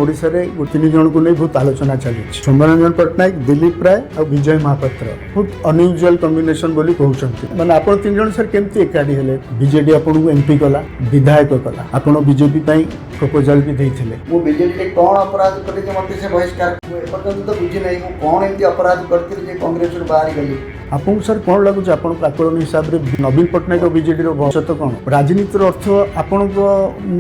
ओडिशा रे तीन जन को नहीं बहुत आलोचना चली सौम्यरंजन पट्टनायक दिलीप राय और विजय महापात्र बहुत अनयूजुअल कॉम्बिनेशन बोली कहउछंती माने आपण तीन जन सर केमती एकाडी हेले बीजेडी आपण को एमपी कला विधायक कला आपण बीजेपी पई प्रपोजल भी देथिले मु बीजेडी के कोन अपराध करले जे मते से बहिष्कार पर्यंत तो बुझी नहीं मु कोन एमती अपराध करथिले जे कांग्रेस रो बाहर गली आपको सर कौन लगुच आपण आकलन हिसाब रे नवीन पट्टनायक और बीजेडी रो भविष्य कौन राजनीतिर अर्थ आपण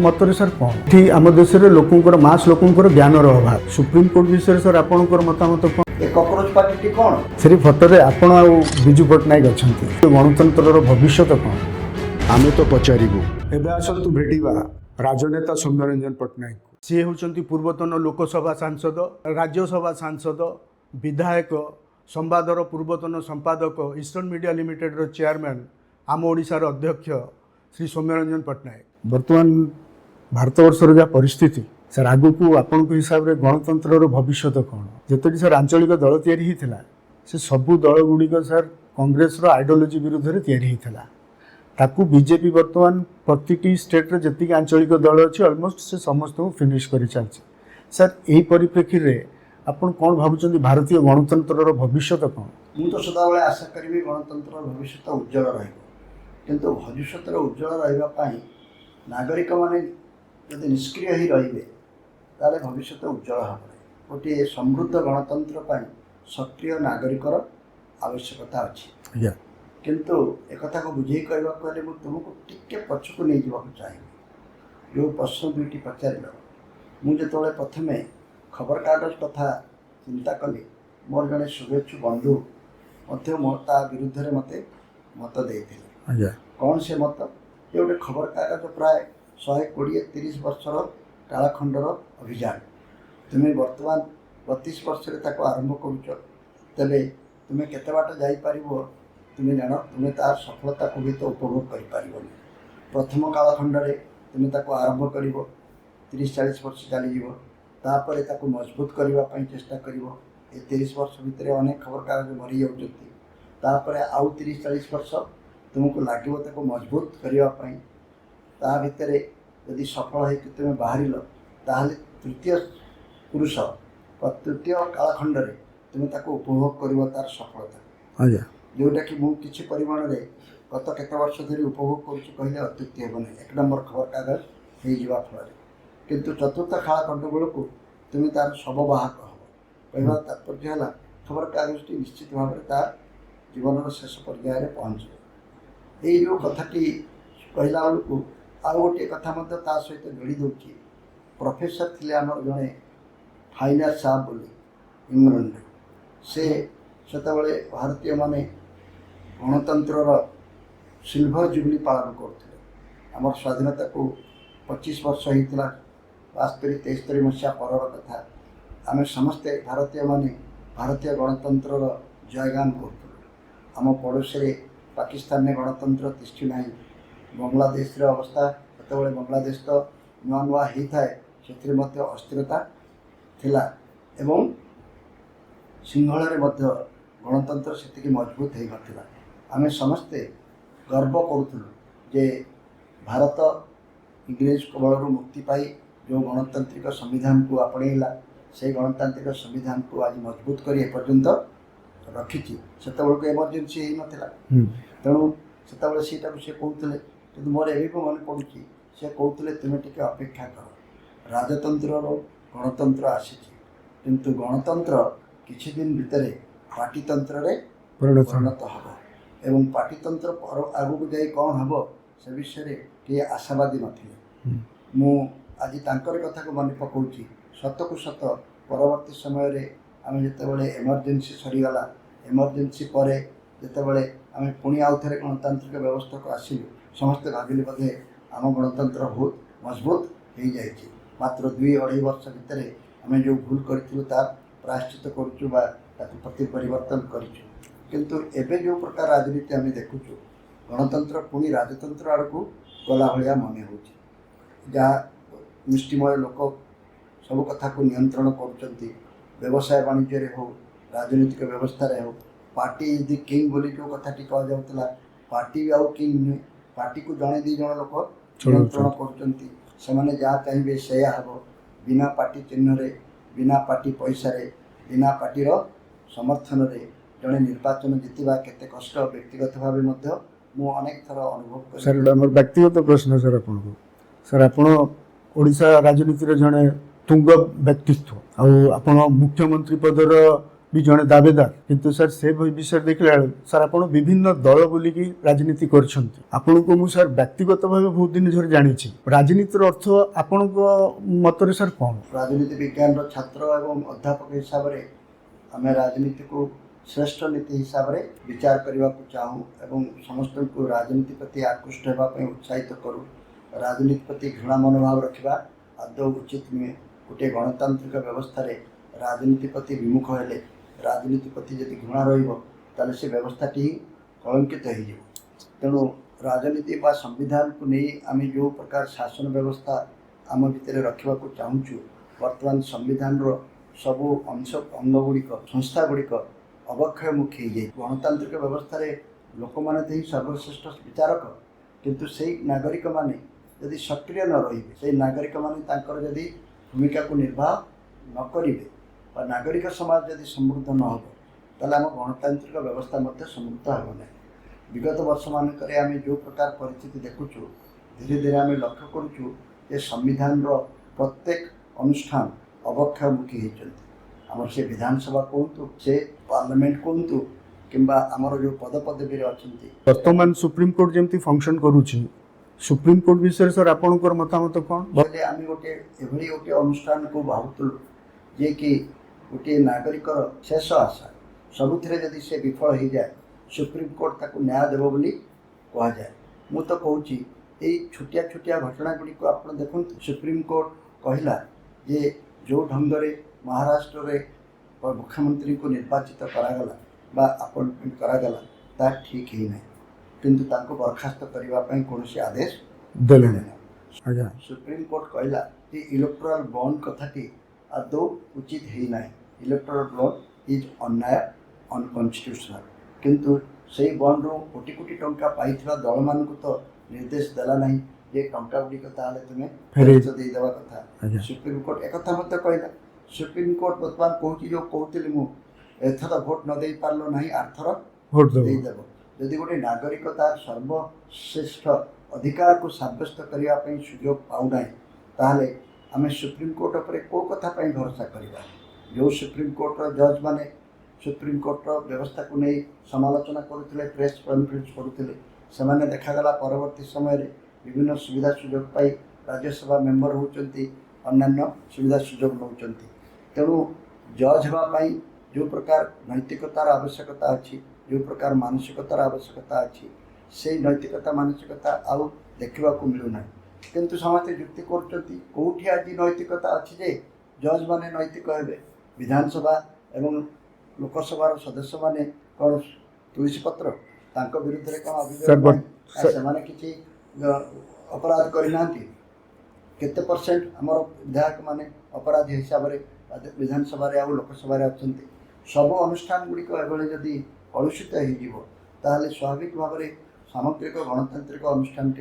मतरे सर कौन थी आम देश रे लोकंकर मास लोकंकर ज्ञान रो अभाव सुप्रीम कोर्ट विषय सर आपणकर मतामत कौन ए कॉकरोच पार्टी टी कोन से फोटो रे आपण आ बिजू पट्टनायक अछंती गणतंत्र रो भविष्य कौन आमे तो पचारिबु एबे आसंतु भेटिबा राजनेता सौम्यरंजन पट्टनायक सी होचंती पूर्वतन लोकसभा सांसद राज्यसभा सांसद विधायक संवादर पूर्वतन संपादक ईस्टर्न मीडिया लिमिटेड रो चेयरमैन आम ओडिशार अध्यक्ष श्री सौम्यरंजन पट्टनायक वर्तमान भारतवर्षर जहाँ परिस्थिति सर आगु को आपण हिसाब रे गणतंत्र भविष्य कौन जिते सर आंचलिक दल तैयारी होता से सबू दल गुड़िक सर कांग्रेस रो आइडियोलोजी विरुद्ध रे तैयारी होता ताकू बीजेपी वर्तमान प्रति स्टेट रे जतिक आंचलिक दल अच्छी ऑलमोस्ट से समस्त को फिनिश कर चलছে सर यही परिप्रेक्षी रे आपण कौन भावुं भारतीय गणतंत्र भविष्य कौन मु तो सदाबले आशा करी गणतंत्र भविष्य उज्जवल रहिबो भविष्य उज्जवल रहा नागरिक माने यदि निष्क्रिय ही रहिबे ताले भविष्य उज्जवल हम गोटे समृद्ध गणतंत्र पर सक्रिय नागरिकर आवश्यकता अच्छी किंतु एक कथा को बुझे कहवा कहले मु तुमको टिके पछको नहीं जीवा चाहिए जो प्रश्न दुईटी पचार मु जो प्रथमे खबर कागज कथा चिंता कली मोर जड़े शुभेच्छु बंधु ता विरुद्ध में मत मत देते कौन से मत ये गोटे खबर कागज प्राय 120-30 वर्षर कालखंडर अभियान तुम्हें वर्तमान 32 वर्ष आरंभ करुच तेरे तुम्हें केते बाट जापर तुम्हें जान तुम्हें तार सफलता को भी तो उपभोग कर प्रथम कालखंडे तुम्हें आरंभ कर 30-40 वर्ष चलीज तापर ताको मजबूत करने चेष्टा कर 30 वर्ष भितर अनेक खबर कागज मरी जापर आउ 30-40 वर्ष तुमको लगे ताको मजबूत करने ता भितर यदि सफल हो तुम्हें बाहर ताहले तृतीय पुरुष तृतीय कालखंडे तुम्हें ताको उपभोग कर तार सफलता जोटा कि मुझे किसी परिमाण में गत केत वर्ष धरी उपभोग करें अत्युक्ति हेब नहीं 1 नंबर खबर कागज हो फल किंतु चतुर्थ कालखंड बेलू तुम्हें तार शववाहक हम कहवा तात्पर्य है खबर कागजटी निश्चित भाव में तार जीवन शेष पर्यायर पहुँचे ये जो कथाटी कहला बेलू आउ गोटे कथा सहित जोड़ी दूसरी प्रोफेसर थे आम जड़े फाइनार साहब बोली इंग्लैंड से सेतबले भारतीय माने गणतंत्र सिल्वर जुबली पालन करते आम स्वाधीनता को 25 वर्ष होता 72-73 मसीहा पर कथा आम समस्ते भारतीय माने भारतीय गणतंत्र जयगान करूँ आम पड़ोसी पाकिस्तान में गणतंत्र तिष्ठि ना बांग्लादेश अवस्था जो बांग्लादेश तो नुआ नुआ होता है से अस्थिरता थिला एवं सिंहल गणतंत्र से मजबूत हो नाला आम समस्ते गर्व करूँ जे भारत इंग्रेज कबल मुक्ति पाई जो गणतांत्रिक संविधान को आपणेला से गणतांत्रिक संविधान को आज मजबूत कर पर्यंत रखी से एमरजेन्सी हो नाला तेणु से सीटा सी कहते कि मोर एवं मन पड़ू से कहते तुम्हें टे अपेक्षा कर राजतंत्र गणतंत्र आसी किंतु गणतंत्र किछि दिन भितर पार्टीतंत्र रे परिणत हम एवं पार्टीतंत्र आगू जाई कौन हम से विषय किए आशावादी नथिले मु आज तांकर कथा को मन पकाउछि सत को सत परवर्ती समय रे आम जितेबाला एमरजेन्सी सरीगला एमरजेन्सी पर जितेबाला आम पुणी आउ थे गणतांत्रिक व्यवस्था को आसिलु समस्ते भाविले बोधे आम गणतंत्र बहुत मजबूत हो जाए मात्र 2-2.5 वर्ष भितर आम जो भूल करूँ तार प्रायश्चित करुचु प्रति परिवर्तन करूँ किंतु एबे जो प्रकार राजनीति आम देखुँ गणतंत्र पुणी राजतंत्र आड़ को गला भाया मन हो जहाँ मुष्टिमय लोक सब कथा को नियंत्रण कर व्यवसाय वाणिज्य हो राजनीतिक व्यवस्था हो पार्टी इज द किंग बोली जो कथाटी कह जाऊला पार्टी भी आउ किंग नुहे पार्टी को जड़े 2 जन लोक नियंत्रण कर जहाँ चाहिए सैया हम बिना पार्टी चिन्ह बिना पार्टी पैसा बिना पार्टीर समर्थन जड़े निर्वाचन जीतवा केते कष्ट व्यक्तिगत भाव मु अनेक थर अनुभव सर एटा मोर व्यक्तिगत प्रश्न सर आपको सर आपण ओडिशा राजनीति जड़े तुंग व्यक्तित्व आपण मुख्यमंत्री पदर भी जड़े दावेदार किंतु सर से विषय देखला सर आपण विभिन्न दल बोलिकी राजनीति करछंती आपण को मु सर व्यक्तिगत भाव बहुत दिन धरि जानी छी राजनीतिर अर्थ आपण को मतरे सर कोन राजनीति विज्ञान रो छात्र एवं अध्यापक हिसाब रे आमे राजनीति को श्रेष्ठ नीति हिसाब रे विचार करबा को चाहू एवं समस्त को राजनीति प्रति आकृष्ट हेबा पई उत्साहित करू राजनीति प्रति घृणा मनोभाव रखिबा आदौ उचित नुहे गोटे गणतांत्रिक व्यवस्था रे राजनीति प्रति विमुख हेले राजनीति प्रति यदि घृणा रही से व्यवस्थाटी कलंकित हो तेणु राजनीति बा संविधान को नहीं आम जो प्रकार शासन व्यवस्था आम भितर रखा चाहूँ वर्तमान संविधान रो सबू अंश अंगगुड़िक संस्था गुड़िक अवक्षयमुखी हो गणतांत्रिक व्यवस्था रे लोक मैंने तो ही सर्वश्रेष्ठ विचारक किंतु से नागरिक माने यदि सक्रिय न रही से नागरिक माने यदि भूमिका को निर्वाह न करेंगे नागरिक समाज यदि समृद्ध न हो ताले आम गणतांत्रिक व्यवस्था मध्य समृद्ध हो ना विगत वर्ष मानक आम जो प्रकार परिस्थिति देखुचु धीरे धीरे आम लक्ष्य करुचु जे संविधान रो प्रत्येक अनुष्ठान अवक्षयमुखी होती आमर से विधानसभा कहतु से पार्लियामेंट कहतु किंबा आमर जो पद पदवी अच्छा वर्तमान सुप्रीम कोर्ट जमती फंक्शन करुची सुप्रीम कोर्ट विषय सर आपनकर मतामत कौन बोले आम गोटे एभली गोटे अनुष्ठान को भावुलु जे कि गोटे नागरिकर शेष आशा सबुथिरे जदि से विफल हो जाए सुप्रीम कोर्ट ताको न्याय देव बोली कह जाए मु तो कहूँ यही छोटिया छोटिया घटना गुड़ी को आप देखो सुप्रीम कोर्ट कहला जे जो ढंग से महाराष्ट्र रे मुख्यमंत्री को निर्वाचित करागला बा अपॉइंटमेंट करागला ता ठीक ही नहीं किंतु ताको बर्खास्त करने कौन आदेश देले नहीं सुप्रीम कोर्ट कहला कि इलेक्टोरल बॉन्ड कथाटी आदौ उचित है ना इलेक्टोरल बॉन्ड इज अन्याय अनकन्स्टिट्यूशनल किंतु से बॉन्ड रू कोटी कोटी टंका पाई दल मान तो निर्देश देला नहीं ये टंका गुड़िक तुम्हें फेरत देदेवा कथा सुप्रीम कोर्ट एक कहला सुप्रीम कोर्ट बर्तमान कहूँ जो कहती एथर भोट न दे पार्ल ना आरथर भोट देदेव यदि गोटे नागरिक तार सर्वश्रेष्ठ अधिकार को सब्यस्त करने सुजोग पाऊना ताहले आम सुप्रीम कोर्ट पर कौ कथा भरोसा करवा जो सुप्रीम कोर्टर जज माने सुप्रीम कोर्टर व्यवस्था को नहीं समालोचना करुले प्रेस कॉन्फ्रेंस करुले से देखागला परवर्ती समय विभिन्न सुविधा सुजोग पाई राज्यसभा मेंबर होती अन्य सुविधा सुजोग नौ तेणु जज हाँपाई जो प्रकार नैतिकतार आवश्यकता अच्छी जो प्रकार मानसिकतार आवश्यकता अच्छी से नैतिकता मानसिकता आउ देखा मिलूना किंतु समस्ते युक्ति करोटी आज नैतिकता अच्छी जे जज माने नैतिक हे विधानसभा एवं लोकसभार सदस्य माने कौन तुलसी पत्र विरुद्ध कौन अभियोग किसी अपराध करना केते परसेंट आमर विधायक माने अपराधी हिसाब से विधानसभा आउ लोकसभा अच्छा सब अनुष्ठान गुड़िक एभली कलुषित हो स्वाभाविक भाव में सामग्रिक गणतांत्रिक अनुष्ठान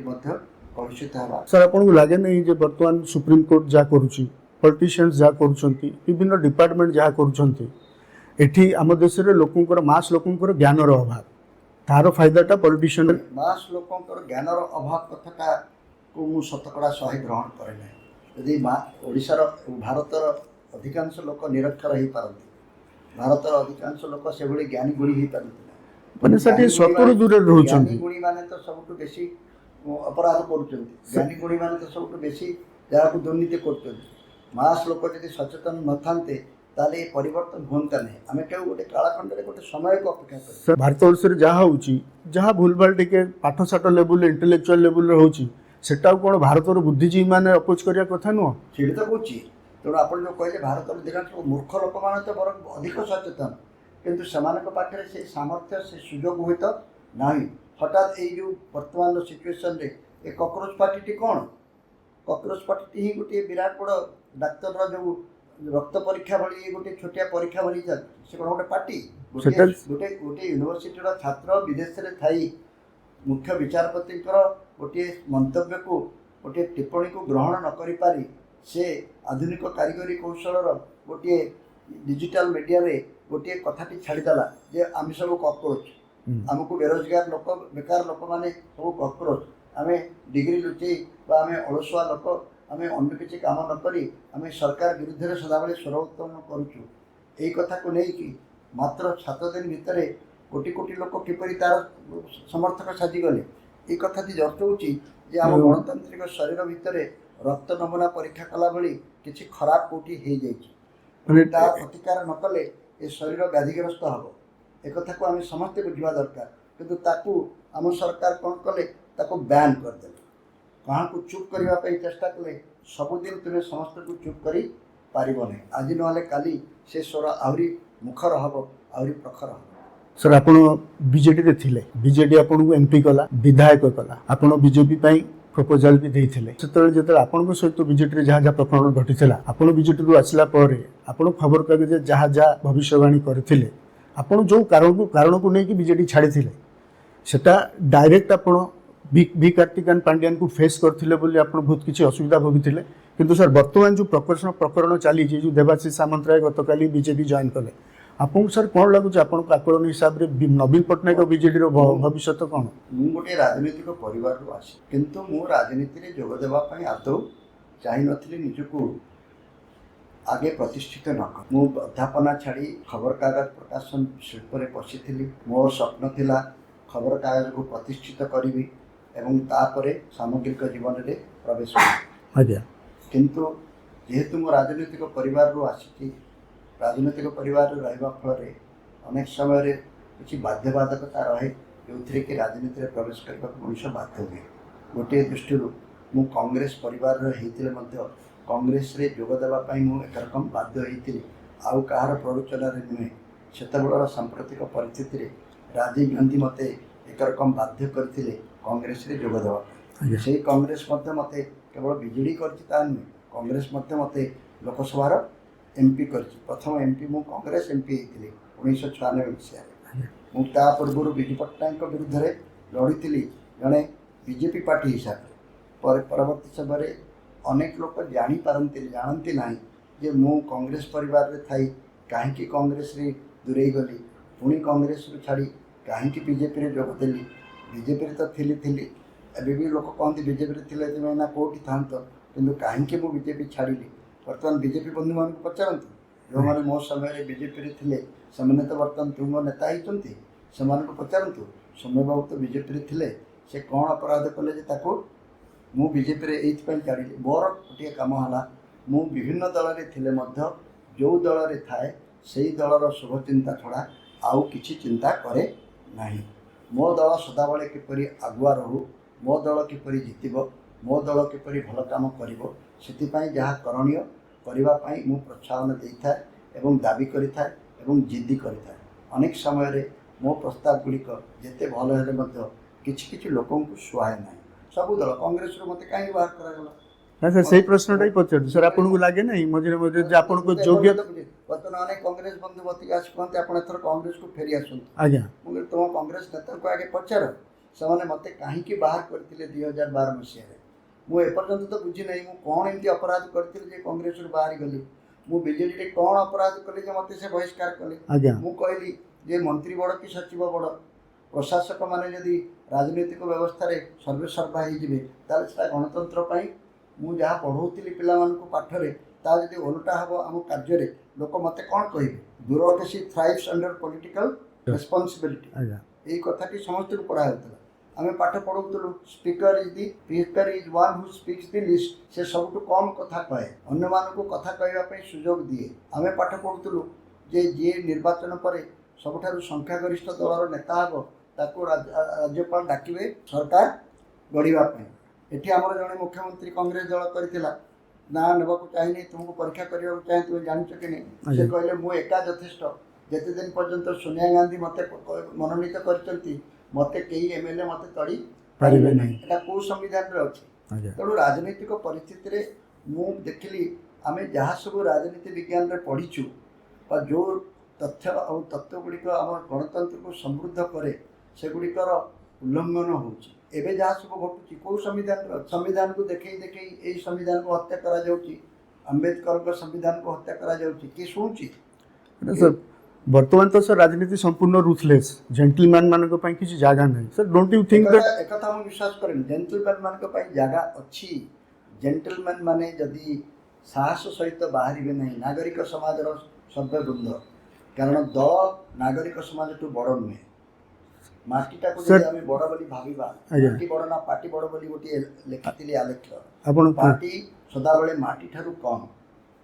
कलुषित होगा सर आपको लगे नहीं जे वर्तमान सुप्रीम कोर्ट जहाँ करुच्ची पॉलिटिशियंस जहाँ करुँच विभिन्न डिपार्टमेंट जहाँ करुँच आम देश में लोकंर मास लोकंर ज्ञानर अभाव तार फायदाटा पॉलिटिशियन मास लोकंर ज्ञानर अभाव कथाटा को मु शतकड़ा 100 ग्रहण करे ना यदि ओडिशार भारतर अधिकांश लोक निरक्षर हो पारती भारतर अधिकांश लोक से भली ज्ञानी गुणी हो पारती माने सटी सतुर दूर रहउछन ज्ञानी गुणी माने तो सबटु बेसी अपराध करुछन ज्ञानी गुणी माने तो सबटु बेसी जहाँ को दुर्नीति करुछन मास लोक यदि सचेतन न थांते ताले परिवर्तन होता नहीं आम क्या गोटे कालखंड में गोटे समय को अपेक्षा कर भारत वर्ष जहाँ होची जहाँ भूलभाल टिके पाठशाठ लेवल इंटेलेक्चुअल लेवल होची सेटा कौन भारतर बुद्धिजीवी मैंने अपोज करिया कथा नुह से तो कहूँ तेणु आप जो कहले भारत अधिकांश मूर्ख लोक मैंने तो बर अधिक सचेतन किंतु से पाखे से सामर्थ्य से सुजोग हुए तो ना हठात यो वर्तमान सिचुएसन रे ए कॉकरोच पार्टी कौन कॉकरोच पार्टी ही गोटे विराट बड़ डाक्तर जो रक्त परीक्षा भली गोटे छोटिया परीक्षा भली से कौन गोटे पार्टी गोटे गोटे यूनिवर्सिटी छात्र विदेश में थी मुख्य विचारपति गोटे मंतव्य को गोटे टिप्पणी को ग्रहण न करि पारी से आधुनिक कारीगरी कौशल गोटे डिजिटल मीडिया रे गोटे कथाटी छाड़ीदेला जे आम सब कॉकरोच आमको बेरोजगार लोक बेकार लोक मैंने सब कॉकरोच आम डिग्री लुचेई आम अलसुआ लोक आम अन्य किसी काम न करी आम सरकार विरुद्ध में सदाबले स्वर उत्तोलन करुचु यही कथा को लेकिन मात्र 7 दिन भितर कोटी कोटी लोक किपरि तार समर्थक साजिगले ये कथाटी दर्शाऊँगी जे आम गणतांत्रिक शरीर भितर रक्त नमूना परीक्षा कला भली किसी खराब कोटी हो जाइए प्रतिकार न कले ये शरीर व्याधिग्रस्त हम एक कथा को आम समस्ते बुझा दरकार किंतु ताकू आम सरकार कौन कले ताको बैन करदे कहाँ को चुप करने चेष्टा कले सबुदिन तुम्हें समस्त को चुप कर पारिब नहीं आज ना काली से स्वर आहरी मुखर हम आहरी प्रखर हम सर आप बीजेडी रे थिले बीजेडी आपन को एमपी कला विधायक कला आपन बीजेपी प्रपोजाल भी देइथिले सेतरे जते आपन सहित बीजेडी रे जहाँ जहाँ प्रकरण घटिथिला आपन बीजेडी रु आसला परे आपन खबर कागज जहाँ जहाँ भविष्यवाणी करथिले आपन जो कारण को नहीं कि बीजेडी छाड़ीथिले सेटा डायरेक्ट आपन भी कार्तिकान पांड्यान को फेस करथिले बोली आपन बहुत किछि असुविधा भोगिथिले किंतु सर वर्तमान जो प्रकरण चली जो देवाशीष सामंतराय गतकाली बीजेपी जॉइन कले आपको सर कौन लगुच आपन आकलन हिसाब रे नवीन पट्टनायक बीजेडी रो भविष्य कौन मु गोटे राजनीतिक परिवार रो आसी किंतु मु राजनीति रे जोग देबा पई आदौ चाहि नथिले निजको आगे प्रतिष्ठित न कर मु अध्यापना छाड़ी खबर कागज प्रकाशन शिल्प रे पशिथिली मोर स्वप्न थिला खबर कागज को प्रतिष्ठित करिवि एवं तापरे सामग्रिक जीवन रे प्रवेश आज्ञा किंतु जेहेतु मो राजनीतिक परिवार रो आसी राजनीतिक परिवार रहा फल अनेक समय किसी बाध्यबाधकता रहे जो कि राजनीति में प्रवेश करने को मनुष्य बाध्य हुए गोटे दृष्टि मु कांग्रेस परिवार कांग्रेस रे जोग देवाई मुझे एक रकम बाध्य होती आउ कहार प्ररोचन नुहे से सांप्रतिक परिस्थिति रे राजीव गांधी मते एक रकम बाध्य करते कांग्रेस रे जोग देवाई से कांग्रेस मत केवल विजेडी कर नुहे कांग्रेस मत लोकसभार एमपी कर प्रथम एमपी मु कांग्रेस एमपी होती 1996 मसीह मुझा पूर्व विजु पट्टनायक विरुद्ध में लड़ी जड़े बीजेपी पार्टी हिसाब से परवर्ती समय अनेक लोग जानती ना जे मु कांग्रेस परिवार रे थाई कहीं कांग्रेस रे दूरे गली पुणी कांग्रेस रू छाड़ी कहीं बीजेपी रे जोग देली बीजेपी रे तो थी एबे भी लोग कहते बीजेपी रे थिले तुम ना कौटी था कि कहीं मुझे बीजेपी छाड़ी बर्तमान बीजेपी बंधु मान पचारत जो मैंने मो समय बीजेपी रे थिले से तो बर्तमान तुम नेता होती से पचारतु सौम्य बाबू तो बीजेपी रे थिले से कौन अपराध कले मु बीजेपी रे एइथपई छाड़ी मोर गोटे काम है मु विभिन्न दल रे थिले मध्य जो दल रे थाए से दलर शुभ चिंता छड़ा आउ किछि चिंता करे नहीं मो दल सदाबले किपरि आगुआ रहू मो दल किपरि जितिबो मो दल किपरि भल काम करिवो सेतिपई जहाँ करणीय करने मु प्रोत्साहन देता एवं दाबी करिता एवं जिद्दी करिता अनेक समय रे मो प्रस्ताव गुड़िक जिते भल हेले किछि लोक सुहाए ना सबू दल कांग्रेस मत कहीं बाहर करागला ना सर सही प्रश्नटा ही पचार सर आपन को लगे ना मझे मझे जे आपन को योग्य बर्तमान अनेक कांग्रेस बंधु मत आस कहते आप एथर कांग्रेस को फेरी आसुन आज्ञा मुझे तुम कांग्रेस नेता को आगे पचार से मत कहीं बाहर करते 2012 मसीह मु एपर्यंत तो बुझी नहीं मु कौन एमती अपराध करते कांग्रेस बाहरी गली मु बीजेडी रे कौन अपराध कले जे मते से बहिष्कार कले मु कहली जे मंत्री बड़ कि सचिव बड़ प्रशासक माने यदि राजनीतिक व्यवस्था रे सर्वे सर्वा हो जिवे ताले सेटा गणतंत्र पई मु जहाँ पढ़ौली पिलामानकु पाठरे ता यदि ओलटा हबो आम कार्य रे लोक मते कौन कहबे bureaucracy thrives under political responsibility एई कथाटी समस्त को पढ़ा होतला आम पाठ पढ़ुलु speaker is one who speaks the least से सब कम कथा कहे अन्य मानक कथा कहवाई सुजोग दिए आम पाठ पढ़ुलु जे जी निर्वाचन पर सबुठारु संख्यागरिष्ठ दलर नेता हम ताको राज्यपाल डाकिबे सरकार गढ़ापी एटी आमर जड़े मुख्यमंत्री कांग्रेस दल करथिला ना नेबाकू चाहिए तुमको परीक्षा करने चाहे तुम जानच कि नहीं से कहले मु एका यथेष्ट जिते दिन पर्यंत सोनिया गांधी मत मनोनीत करचंती मते कई एमएलए मते तड़ी पारिबे नहीं एटा को संविधान रे अछि तेणु राजनीतिक परिस्थिति रे मु देखली आमे जहाँ सब राजनीति विज्ञान रे पढ़ीचु जो तथ्य और तत्व गुड़िक आम गणतंत्र को समृद्ध करे से गुड़िकर उल्लंघन होउछि एबे जहाँ सब घटुछि को संविधान को देखई यही संविधान को हत्या करा जाउछि अम्बेडकर संविधान को हत्या करा जाउची के शुणुची सर बर्तमान तो सर राजनीति संपूर्ण रूथलेस जेंटलमैन मानक पई किसी जागा नहीं sir don't you think that एकथा मु विश्वास करेन जेंटलमैन मान पई जागा अछि जेंटलमैन माने जदि साहस सहित बाहरिबे नहीं नागरिक समाजर सभ्य वृंद कारण दल नागरिक समाज टू बड़ नुहे माटीटा को सर- जदि आमे बड़ बोली भाबिबा आज्ञा। माटी बड़ ना पार्टी बड़ बोली गोटे लेखिथिले आलेख्य आपण पार्टी सदाबले माटी ठारू कम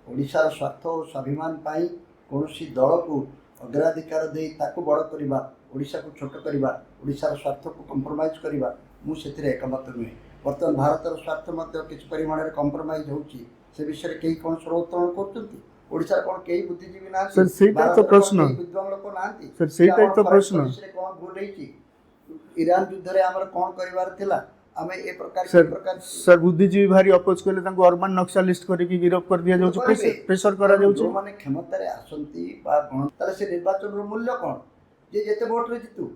ओडिशार स्वार्थ और स्वाभिमान पाई कौनसी दल को अग्राधिकार दे ताको बड़ करवा ओडिशा को छोट करवा ओडिशार स्वार्थ को कंप्रोमाइज करवा मु सेथिरे एकमत नुहे वर्तमान भारतर स्वार्थ मध्य किछि परिमाण रे कंप्रोमाइज होउची से विषय रे केही कोन सर्वोत्तम करचंती ओडिशा कोन केही बुद्धिजीवी ना सर, ସେଇଟା ତ ପ୍ରଶ୍ନ। विद्वान लोक नांती सर, ସେଇଟା ତ ପ୍ରଶ୍ନ। कोन भूल हेची ईरान युद्ध रे हमर कोन करिवार थिला आमे ए प्रकार सर के प्रकार सर बुद्धिजीवी भारी अपोज कले तांको अर्बन नक्सलिस्ट करके गिरफ्त कर दिया जाउछ प्रेशर करा जाउछ जो माने क्षमता रे आसंती बा गणतंत्र से निर्वाचन रो मूल्य कोन जे जेते वोट रे जितु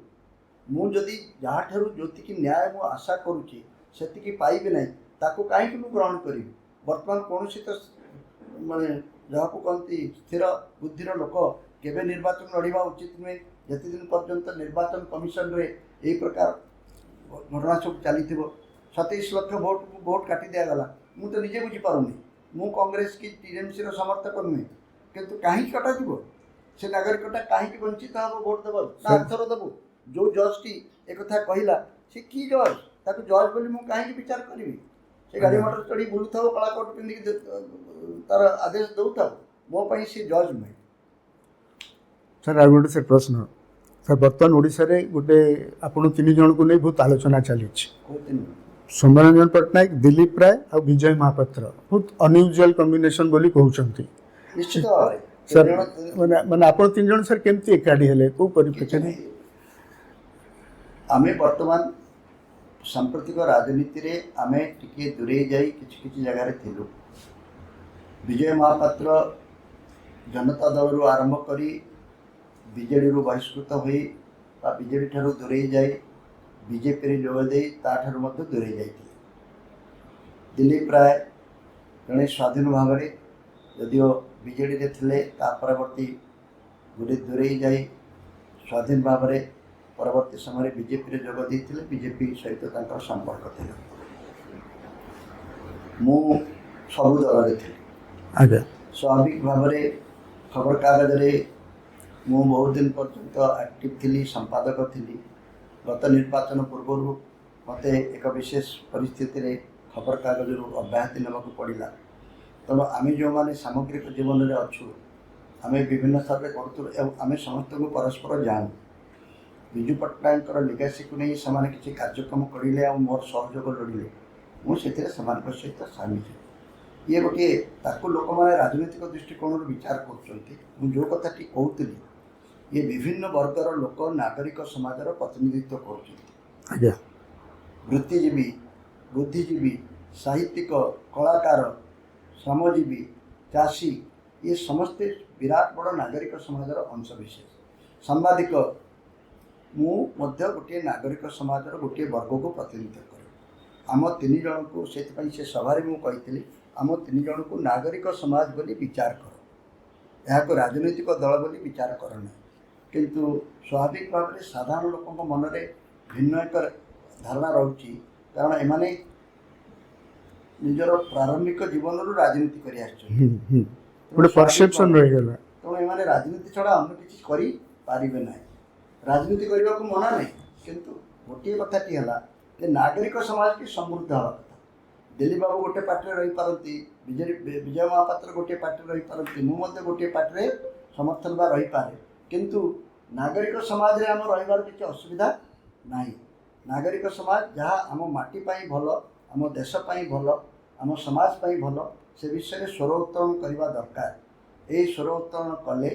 मु जदी जहा ठारू ज्योति की न्याय मु आशा करूची सेति की पाइबे नै ताको काहे कि मु ग्रहण करिबी वर्तमान कोनोसी तो माने जहा को कहती स्थिर बुद्धिर लोक केबे निर्वाचन लड़िबा उचित नुहे जति दिन पर्यंत निर्वाचन कमिशन रे एई प्रकार घटना सब चली 27 लाख भोट काटी दिया गला मु तो निजे बुझी पारुनी मु कांग्रेस की टीएमसी रो समर्थक नुहे किंतु काहे कटा दिबो से नागरिकटा काहे की वंचित हबो वोट देबो ना अर्थर देबो जो जज टी एक कथा कहिला से की जज ताको जज बोली मु काहे की विचार करबी से गाड़ी मोटर चढ़ी बुलुथाव कला कोट पिंदी की तार आदेश दउथाव मो पई से जज नुहे सर आ गोटे सर प्रश्न सर बर्तमान ओडिशा रे गोटे आपण तीन जन को नहीं बहुत आलोचना चली कहते सौम्यरंजन पट्टनायक दिलीप राय और विजय महापात्र बहुत अनयूजुअल कॉम्बिनेशन बोली कहउचंती निश्चित भाव सर माने माने आपण तीन जन सर केमती एकाडी हेले को परिप्रेक्षी रे आमे वर्तमान सांप्रतिक राजनीति रे आमे टिके दूरे जाई किछि किछि जगह रे थिलु विजय महापात्र जनता दल रु आरंभ करी बीजेडी रु बहिष्कृत होई बा बीजेडी ठारू दूरे जाई बीजेपी रे जोग दे ता ठारू मध्य दूरे जाइथिले दिलीप राय जड़े स्वाधीन भाव में यदिओ बीजेडी रे थिले ता परवर्ती गुरे दूरे जाई स्वाधीन भाव में परवर्ती समय बीजेपी रे जोग देथिले बीजेपी सहित तांकर संपर्क थिले मु सबु दल रे थिले आगे स्वाभाविक भाव में खबर कागज रे मु बहुत दिन पर्यंत एक्टिव थी संपादक थी गत निर्वाचन पूर्व मत एक विशेष परिस्थिति रे खबर कागज अब्याहति नेबाक पड़ा तेणु आम जो मैंने सामग्रिक जीवन में अच्छु आम विभिन्न स्तर में करूँ आम समस्त को परस्पर जानू विजु पट्टनायक लिगासी को नहीं से किसी कार्यक्रम करें मोर सहयोग लड़े मुझे सहित सामिल ये गोटे ताको लोक मैंने राजनीतिक दृष्टिकोण विचार कर जो कथा कहती ये विभिन्न वर्गर लोक नागरिक समाजर प्रतिनिधित्व कर वृत्तिजीवी बुद्धिजीवी साहित्यिक कलाकार श्रमजीवी चाषी ये समस्ते विराट बड़ नागरिक समाजर अंशविशेष सांबादिक मु गोटे नागरिक समाजर गोटे वर्ग को प्रतिनिधित्व करे आम तीन जन को से सभा मुझे आम तीन जन को नागरिक समाज बोली विचार कर यहाँ को राजनैतिक दल बोली विचार करना किंतु स्वाभाविक भाव में साधारण लोक मन में भिन्न एक धारणा रही कारण एमाने निजर प्रारंभिक जीवन रू राजनीति कर परसेप्शन रह गला तेणु एमाने राजनीति छड़ा अन्य किसी करि पारिबे ना राजनीति करने को मना नहीं किंतु गोटे कथाटी है नागरिक समाज की समृद्ध हवा कथा दिलीप बाबू गोटे पार्टी रही पारती विजय महापात्र गोटे पार्टी रही पारती मुझे गोटे पार्टी समर्थन बा रही पारे किंतु नागरिक समाज रे आम रहिबार किसी असुविधा नहीं नागरिक समाज जहाँ आम माटी पाई भल आम देश पाई भल आम समाज पाई भल से विषय में स्वर उत्तोलन करने दरकार ये स्वर उत्तोलन कले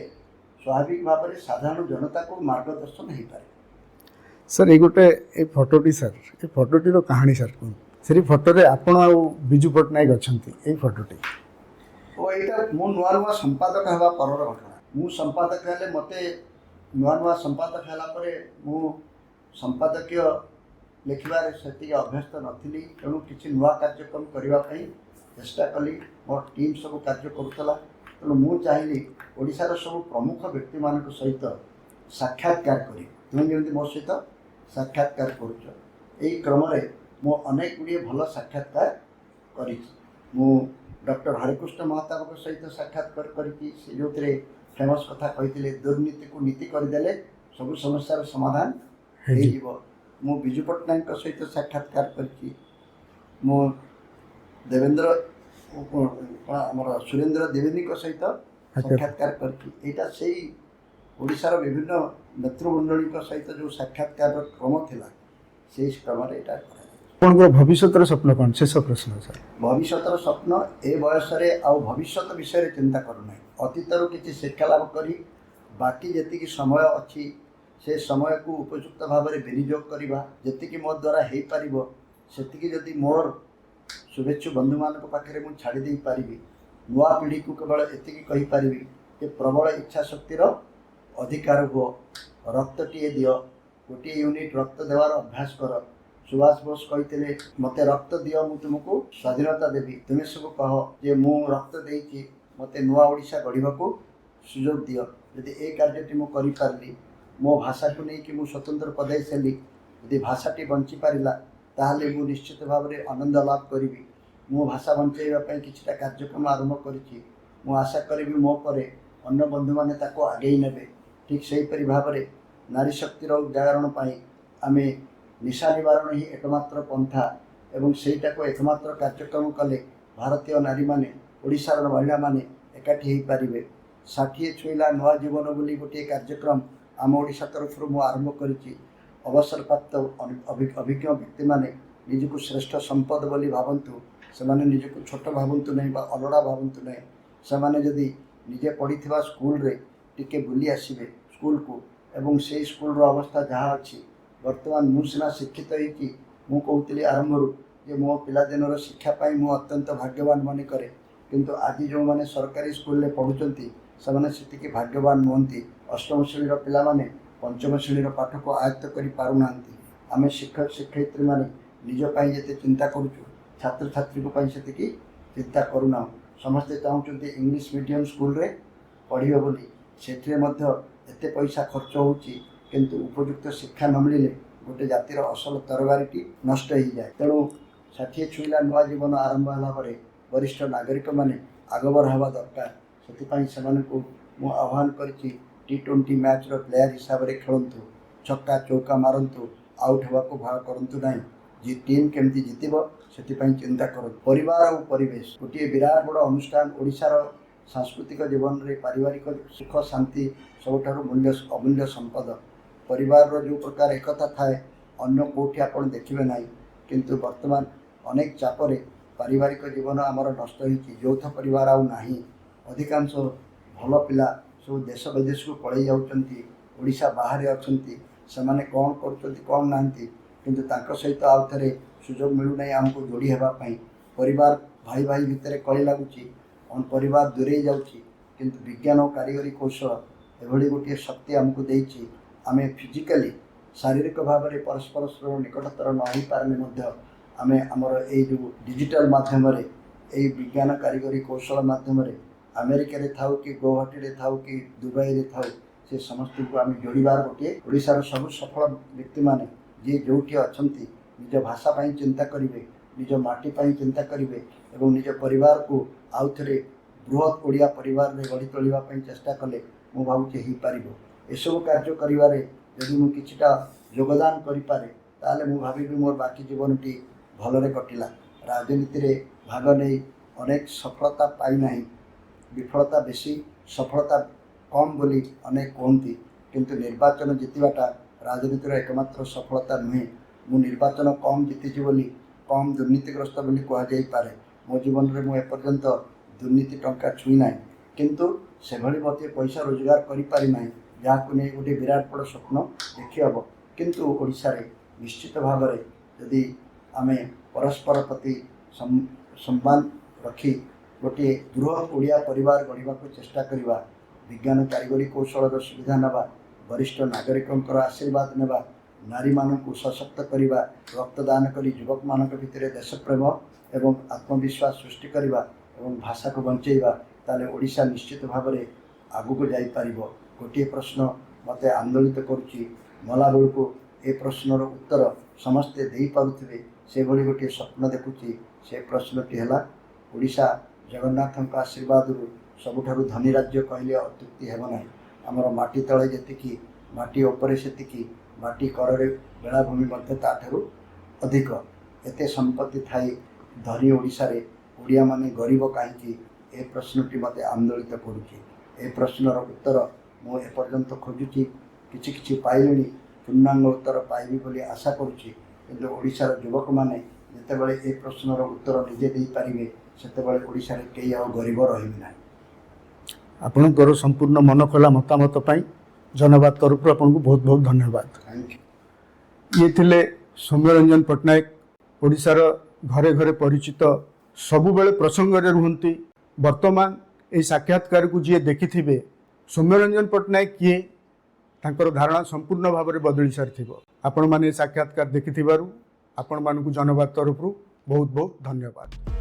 स्वाभाविक भाव में साधारण जनता को मार्गदर्शन हो पाए सर ये गोटे ए फोटोटी सर ये फोटोटी कहानी सर कौन से फोटो आपण आ विजु पट्टनायक अच्छा ये फोटोटी ओ यहाँ मु नुआ नुआ संपादक हवा पर घटना मु संपादक हेले मते नुआ नुआ संपादक हैला परे मु संपादकीय लिखबार से अभ्यस्त नथिली तेणु किसी नुआ कार्यक्रम करने चेष्टा कली मोर टीम सब कार्य करुला तेणु मु चाहिए ओडिशार सब प्रमुख व्यक्ति मान सहित साक्षात्कार करी तुम जमी मो सहित साक्षात्कार कर क्रम मु अनेक गुड़िए भल साक्षात्कार करी डॉक्टर हरिकृष्ण महाताब सहित साक्षात्कार करी जो फेमस कथा कही दुर्नीति को नीति करदे सब समस्यार समाधान हो विजु पट्टनायक सहित साक्षात्कार करी देवेंद्र आमर सुरेंद्र देवेनी सहित साक्षात्कार करा से ओडिशार विभिन्न नेतृमंडली सहित जो साक्षात्कार क्रम थिला से क्रम आपन भविष्य स्वप्न कौन शेष प्रश्न सर भविष्य स्वप्न ए बयस भविष्य विषय चिंता करना अतीतर किसी शिक्षा लाभ करी बाकी जी समय अच्छी से समय को उपयुक्त भाव में विनियोग करवा जी मो द्वारा हो पार से जदि मोर शुभेच्छु बंधु मान पाखे मुझे छाड़ी पारि नुआ पीढ़ी को केवल एति पारि कि प्रबल इच्छा शक्तिर अधिकार हो रक्तटे दि गोटे यूनिट रक्त देवार अभ्यास कर सुभाष बोस कहते मत रक्त दियो मु तुमको स्वाधीनता देवी तुम्हें सब कह जे मु रक्त देती मत नुआ ओडिशा गढ़ा को सुजोग दियो यदि ए कार्यटी मुझे करी मो भाषा को लेकिन मुझे स्वतंत्र पदाई सारी यदि भाषाटी बंची पारा ताहले मु निश्चित भाव में आनंद लाभ करी मो भाषा बंचाइवाई किसी कार्यक्रम आरंभ करी आशा करी मो पर अन्य बंधु मैंने आगे ने ठीक से भाव में नारी शक्तिर उदाहरण आम निशा निवारण ही एकमात्र पंथा एवं सेटा को एकमात्र कार्यक्रम कले भारतीय नारी माने ओडिशार महिला माने एकाठी हो पारे 60 छुईला नुआ जीवन बोली गोटे कार्यक्रम आम ओडिशा तरफ मु आरंभ करी अवसर प्राप्त अभिज्ञ व्यक्ति माने निजको श्रेष्ठ संपद बोली भावन्तु से निजको छोट भावन्तु नहीं अलड़ा भावन्तु नहीं से जदि निजे पढ़ी स्कूल रे टिके बुली आसबे स्कूल को एवं से स्कूल अवस्था जहाँ अच्छी वर्तमान मु सीना शिक्षित हो कहती आरंभ जे मो पिलादिन शिक्षापी मु अत्यंत भाग्यवान मन करे किंतु आज जो मैंने सरकारी स्कूल रे पढ़ुंट से भाग्यवान नुहति अष्टम श्रेणी पिला माने पंचम श्रेणी पाठ को आयत्त कर पारना आम शिक्षक शिक्षयित्री मैंने निजपाई जिते चिंता करुचु छात्र छात्री को से चिंता करूना समस्ते चाहते इंग्लिश मीडियम स्कूल रे पढ़े बोली से एते पैसा खर्च होची किंतु उपयुक्त शिक्षा न मिले गोटे जातिर असल तरबारी नष्ट हो जाए तेणु 60 छुईला नुआ जीवन आरंभ होगा वरिष्ठ नागरिक माने आगबर हवा दरकार से मु आह्वान करी T20 मैच प्लेयर हिसाब से खेलतु छक्का चौका मारतु आउट होगा भय करूँ ना जी टीम केमती जितब से चिंता कर परिवार और परिवेश गोटे विराट बड़ अनुष्ठान ओडिशार सांस्कृतिक जीवन में पारिवारिक सुख शांति सबुठ मूल्य अमूल्य संपद परिवार जो प्रकार एकता थाए अन्य कौटी आप देखिए ना किंतु वर्तमान अनेक चापरे पारिवारिक जीवन आमर नष्ट होती यौथ परिवार आउ नाही अधिकांश भल पिला सब देश विदेश को पड़े जाऊँचा बाहर अच्छा से कौन कर कौन ना किंतु तांको सहित आउ थे सुजोग मिलूना आमको जोड़ी होगापाई परिवार भाई भाई भितर कली लगुच परिवार दूरे जाऊँगी किंतु विज्ञान और कारीगरी कौशल एभली गोटे शक्ति आमको देती आम फिजिकाली शारीरिक भाव में परस्पर निकटतर न हो पारे आम आमर जो डिजिटल माध्यम विज्ञान कारीगरी कौशल माध्यम अमेरिका रे थाउ कि गुवाहाटी रे थाउ कि दुबई रे थाउ से समस्त को आम जोड़ार गोटे ओडिशार सब सफल व्यक्ति माने जी जोटी अच्छा निज भाषापी चिंता करेंगे निज माटी चिंता करेंगे और निज परिवार को आउ थे बृहत ओडिया परिवार में गढ़ी तोड़ापी चेष्टा कले मु भावुचे हो पार एसबू कार्य करिवारे यदि मु किछिटा योगदान करिपारे ताले मु भावी मोर बाकी जीवन टी भलरे कटिला राजनीति रे भाग नहीं अनेक सफलता पाई नहीं विफलता बेसी सफलता कम बोली अनेक कहती किंतु निर्वाचन जितवाटा राजनीतिर एकमात्र सफलता नुहे मु निर्वाचन कम जीति बोली कम दुर्नीतिग्रस्त बोली कहुई मो जीवन में मुझे एपर्यंत दुर्नीति टंका छुई ना किंतु से मत पैसा रोजगार करें जहाँ को नहीं गोटे विराट बड़ स्वप्न देखी हम किंतु ओडिशा रे निश्चित भाव में यदि आम परस्पर प्रति सम्मान रखी गोटे बृहत ओडिया परिवार गढ़ा को चेष्टा करवा विज्ञान कारीगरी कौशल सुविधा नवा वरिष्ठ नागरिकों आशीर्वाद नेबा ନାରୀମାନଙ୍କୁ ସଶକ୍ତ କରିବା, ରକ୍ତଦାନ କରି ଯୁବକମାନଙ୍କ ଭିତରେ ଦେଶପ୍ରେମ ଏବଂ ଆତ୍ମବିଶ୍ୱାସ ସୃଷ୍ଟି କରିବା ଏବଂ ଭାଷାକୁ ବଞ୍ଚେଇବା, ତାହେଲେ ଓଡ଼ିଶା ନିଶ୍ଚିତ ଭାବରେ ଆଗକୁ ଯାଇପାରିବ। ଗୋଟିଏ ପ୍ରଶ୍ନ ମୋତେ ଆନ୍ଦୋଳିତ କରୁଛି, ମଲାବେଳକୁ ଏ ପ୍ରଶ୍ନର ଉତ୍ତର ସମସ୍ତେ ଦେଇପାରୁଥିବେ ସେଭଳି ଗୋଟିଏ ସ୍ୱପ୍ନ ଦେଖୁଛି। ସେ ପ୍ରଶ୍ନଟି ହେଲା, ଓଡ଼ିଶା ଜଗନ୍ନାଥଙ୍କ ଆଶୀର୍ବାଦରୁ ସବୁଠାରୁ ଧନୀ ରାଜ୍ୟ କହିଲେ ଅତ୍ୟୁକ୍ତି ହେବ ନାହିଁ। ଆମର ମାଟି ତଳେ ଯେତିକି, ମାଟି ଉପରେ ସେତିକି, ମାଟି କରରେ ବେଳାଭୂମି ମଧ୍ୟ ତାଠାରୁ ଅଧିକ। ଏତେ ସମ୍ପତ୍ତି ଥାଇ ଧନୀ ଓଡ଼ିଶାରେ ଓଡ଼ିଆମାନେ ଗରିବ କାହିଁକି? ଏ ପ୍ରଶ୍ନଟି ମୋତେ ଆନ୍ଦୋଳିତ କରୁଛି। ଏ ପ୍ରଶ୍ନର ଉତ୍ତର ମୁଁ ଏପର୍ଯ୍ୟନ୍ତ ଖୋଜୁଛି, କିଛି କିଛି ପାଇଲିଣି, ପୂର୍ଣ୍ଣାଙ୍ଗ ଉତ୍ତର ପାଇବି ବୋଲି ଆଶା କରୁଛି। କିନ୍ତୁ ଓଡ଼ିଶାର ଯୁବକମାନେ ଯେତେବେଳେ ଏ ପ୍ରଶ୍ନର ଉତ୍ତର ନିଜେ ଦେଇପାରିବେ, ସେତେବେଳେ ଓଡ଼ିଶାରେ କେହି ଆଉ ଗରିବ ରହିବେ ନାହିଁ। ଆପଣଙ୍କର ସମ୍ପୂର୍ଣ୍ଣ ମନ ଖୋଲା ମତାମତ ପାଇଁ ଜନବାଦ ତରଫରୁ ଆପଣଙ୍କୁ ବହୁତ ବହୁତ ଧନ୍ୟବାଦ। Thank you. ଇଏ ଥିଲେ ସୌମ୍ୟରଞ୍ଜନ ପଟ୍ଟନାୟକ, ଓଡ଼ିଶାର ଘରେ ଘରେ ପରିଚିତ, ସବୁବେଳେ ପ୍ରସଙ୍ଗରେ ରୁହନ୍ତି। ବର୍ତ୍ତମାନ ଏହି ସାକ୍ଷାତକାରକୁ ଯିଏ ଦେଖିଥିବେ, ସୌମ୍ୟରଞ୍ଜନ ପଟ୍ଟନାୟକ କିଏ, ତାଙ୍କର ଧାରଣା ସମ୍ପୂର୍ଣ୍ଣ ଭାବରେ ବଦଳି ସାରିଥିବ। ଆପଣମାନେ ଏ ସାକ୍ଷାତକାର ଦେଖିଥିବାରୁ ଆପଣମାନଙ୍କୁ ଜନବାଦ ତରଫରୁ ବହୁତ ବହୁତ ଧନ୍ୟବାଦ।